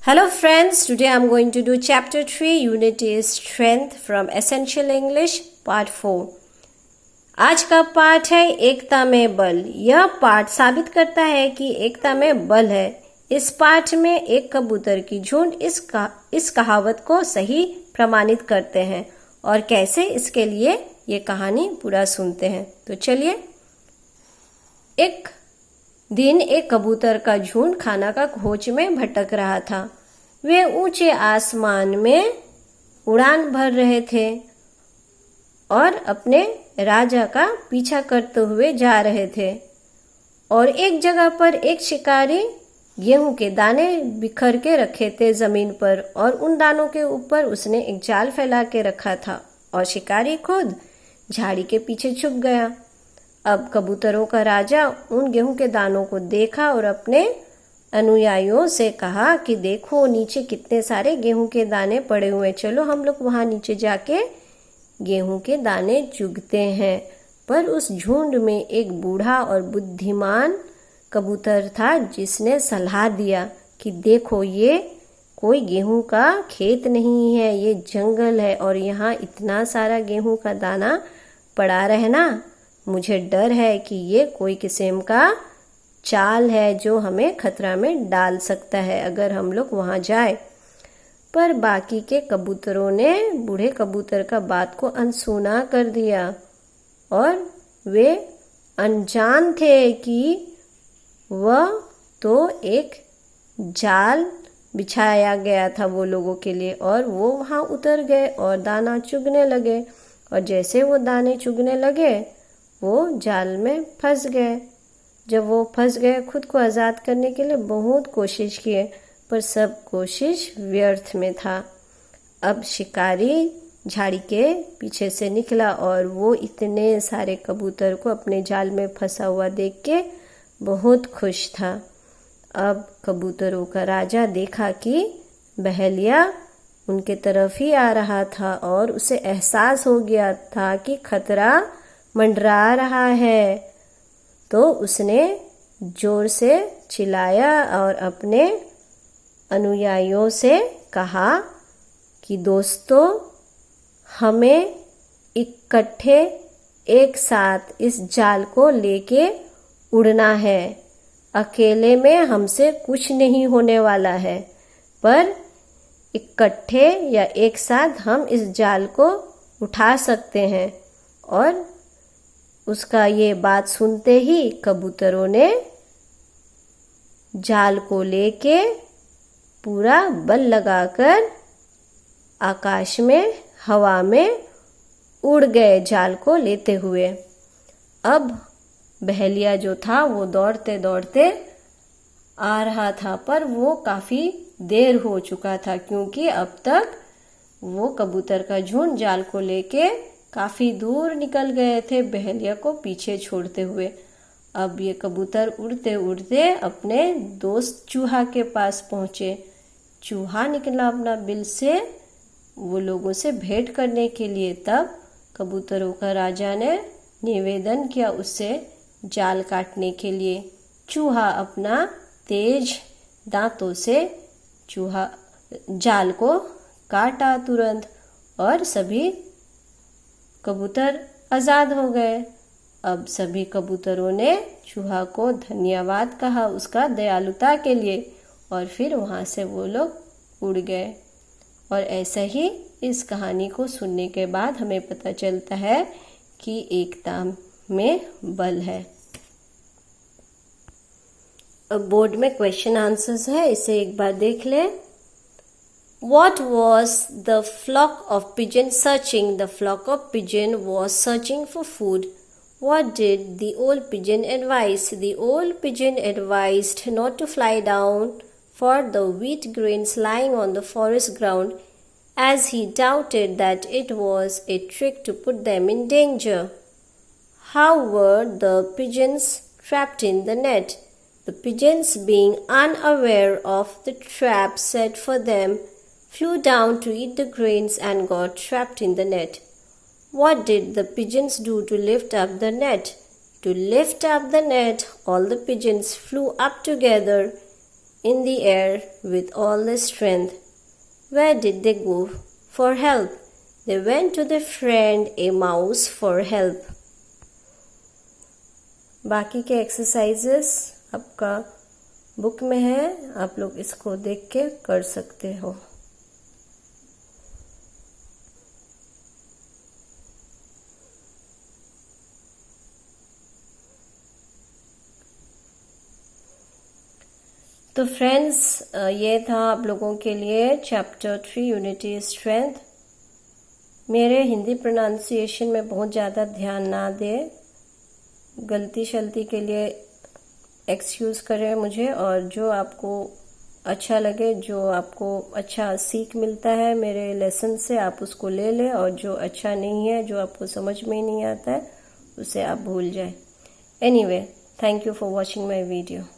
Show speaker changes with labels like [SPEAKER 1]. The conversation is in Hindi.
[SPEAKER 1] Hello friends, today I'm going to do chapter 3, unit is strength from essential English part 4. आज का पाठ है एकता में बल. यह पाठ साबित करता है कि एकता में बल है. इस पाठ में एक कबूतर की झुंड इस कहावत को सही प्रमाणित करते हैं और कैसे इसके लिए ये कहानी पूरा सुनते हैं. तो चलिए. एक दिन एक कबूतर का झुंड खाना का खोज में भटक रहा था. वे ऊंचे आसमान में उड़ान भर रहे थे और अपने राजा का पीछा करते हुए जा रहे थे. और एक जगह पर एक शिकारी गेहूं के दाने बिखर के रखे थे जमीन पर और उन दानों के ऊपर उसने एक जाल फैला के रखा था और शिकारी खुद झाड़ी के पीछे छुप गया. अब कबूतरों का राजा उन गेहूं के दानों को देखा और अपने अनुयायियों से कहा कि देखो नीचे कितने सारे गेहूं के दाने पड़े हुए, चलो हम लोग वहां नीचे जाके गेहूं के दाने चुगते हैं. पर उस झुंड में एक बूढ़ा और बुद्धिमान कबूतर था जिसने सलाह दिया कि देखो ये कोई गेहूं का खेत नहीं है, ये जंगल है और यहाँ इतना सारा गेहूं का दाना पड़ा रहना, मुझे डर है कि ये कोई किस्म का चाल है जो हमें खतरा में डाल सकता है अगर हम लोग वहां जाए. पर बाकी के कबूतरों ने बूढ़े कबूतर का बात को अनसुना कर दिया और वे अनजान थे कि वह तो एक जाल बिछाया गया था वो लोगों के लिए. और वो वहां उतर गए और दाना चुगने लगे और जैसे वो दाने चुगने लगे वो जाल में फंस गए. जब वो फंस गए खुद को आज़ाद करने के लिए बहुत कोशिश किए पर सब कोशिश व्यर्थ में था. अब शिकारी झाड़ी के पीछे से निकला और वो इतने सारे कबूतर को अपने जाल में फंसा हुआ देख के बहुत खुश था. अब कबूतरों का राजा देखा कि बहेलिया उनके तरफ ही आ रहा था और उसे एहसास हो गया था कि खतरा मंडरा रहा है. तो उसने जोर से चिल्लाया और अपने अनुयायियों से कहा कि दोस्तों हमें इकट्ठे एक साथ इस जाल को लेके उड़ना है. अकेले में हमसे कुछ नहीं होने वाला है पर इकट्ठे या एक साथ हम इस जाल को उठा सकते हैं. और उसका ये बात सुनते ही कबूतरों ने जाल को लेके पूरा बल लगाकर आकाश में हवा में उड़ गए जाल को लेते हुए. अब बहेलिया जो था वो दौड़ते दौड़ते आ रहा था पर वो काफी देर हो चुका था क्योंकि अब तक वो कबूतर का झुंड जाल को लेके काफी दूर निकल गए थे बहेलिया को पीछे छोड़ते हुए. अब ये कबूतर उड़ते उड़ते अपने दोस्त चूहा के पास पहुंचे. चूहा निकला अपना बिल से वो लोगों से भेंट करने के लिए. तब कबूतरों का राजा ने निवेदन किया उससे जाल काटने के लिए. चूहा अपना तेज दांतों से जाल को काटा तुरंत और सभी कबूतर आजाद हो गए. अब सभी कबूतरों ने चूहा को धन्यवाद कहा उसका दयालुता के लिए और फिर वहां से वो लोग उड़ गए. और ऐसा ही इस कहानी को सुनने के बाद हमें पता चलता है कि एकता में बल है. अब बोर्ड में क्वेश्चन आंसर्स है, इसे एक बार देख ले. What was the flock of pigeons searching? The flock of pigeon was searching for food. What did the old pigeon advise? The old pigeon advised not to fly down for the wheat grains lying on the forest ground, as he doubted that it was a trick to put them in danger. How were the pigeons trapped in the net? The pigeons, being unaware of the trap set for them, flew down to eat the grains and got trapped in the net. What did the pigeons do to lift up the net? To lift up the net, all the pigeons flew up together in the air with all their strength. Where did they go for help? They went to their friend a mouse for help. बाकी के एक्सरसाइजेस आपका बुक में है, आप लोग इसको देख के कर सकते हो. तो फ्रेंड्स, ये था आप लोगों के लिए चैप्टर 3 यूनिटी स्ट्रेंथ. मेरे हिंदी प्रोनाउंसिएशन में बहुत ज़्यादा ध्यान ना दे, गलती शलती के लिए एक्सक्यूज़ करें मुझे. और जो आपको अच्छा लगे, जो आपको अच्छा सीख मिलता है मेरे लेसन से, आप उसको ले लें. और जो अच्छा नहीं है, जो आपको समझ में ही नहीं आता है, उसे आप भूल जाए. Anyway, thank you for watching my video.